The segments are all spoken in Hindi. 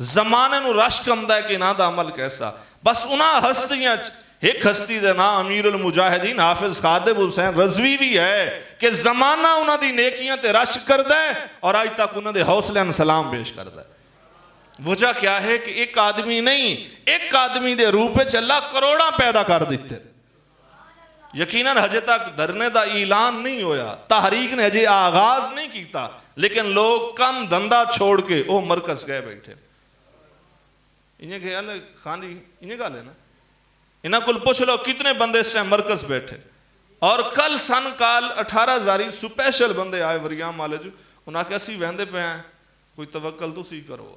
जमाने नूं रश्क आंदा है कि इन्हां दा अमल कैसा। बस उन्हां हस्तियां एक हस्ती का नाम अमीरुल मुजाहिदीन हाफिज खादिम हुसैन रज़वी भी है कि जमाना उन्हां दी नेकियां ते रश्क करदा है और अज तक उन्हां दे हौसले नूं सलाम पेश करदा है। वजह क्या है कि एक आदमी नहीं, एक आदमी दे रूप में अल्लाह करोड़ा पैदा कर दिते। यकीनन हजे तक धरने का ऐलान नहीं होया, तहरीक ने हजे आगाज नहीं किया, लेकिन लोग कम धंधा छोड़ के वो मरकज गए बैठे। इन्हें ख्याल है खान जी, इन्हें गल है ना, इन्हों को पूछ लो कितने बंदे इस टाइम मरकज बैठे। और कल सन काल 18,000 स्पैशल बंदे आए वरियाम वाले जो, उन्हें आख्या असीं वहदे पे हैं, कोई तवक्कल तुसीं करो।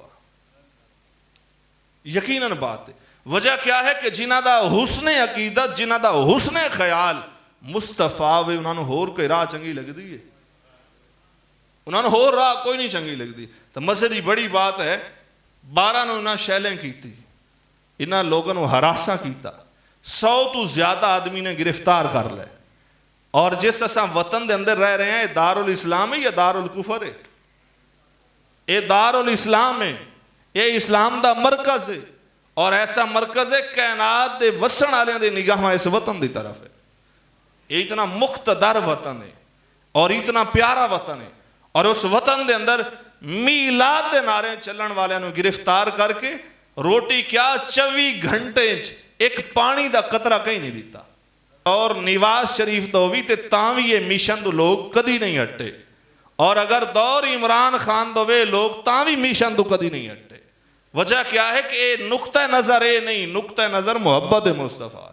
यकीनन बात है। वजह क्या है कि जिन्हां दा हुस्ने अकीदत, जिन्हां दा हुस्ने ख्याल मुस्तफा वे, उन्होंने होर कोई राह चंगी लगती है, उन्होंने होर राह कोई नहीं चंगी लगती। तो मजे की बड़ी बात है 12 ने उन्हें शैलें की, इन्होंने लोगों को हरासा किया, 100 तो ज्यादा आदमी ने गिरफ्तार कर लिया। और जिस असा वतन के अंदर रह रहे हैं, ये दारुल इस्लाम है या दारुल कुफर है? ये दारुल इस्लाम है, ये इस्लाम का मरकज है। और ऐसा मरकज है कायनात के वसन वाले की निगाह इस वतन की तरफ है। ये इतना मुख्तदर वतन है और इतना प्यारा वतन है। और उस वतन के अंदर मीलाद के नारे चलन वालों गिरफ्तार करके रोटी क्या 24 घंटे एक पानी का कतरा कहीं नहीं दिता। और निवाज शरीफ तो भी ये मिशन तो लोग कदी नहीं हटे। और अगर दौर इमरान खान दो वे लोग भी मिशन तो कदी नहीं हटे। वजह क्या है कि नुक्ता नजर ये नहीं, नुक्ता नजर मोहब्बत मुस्तफा।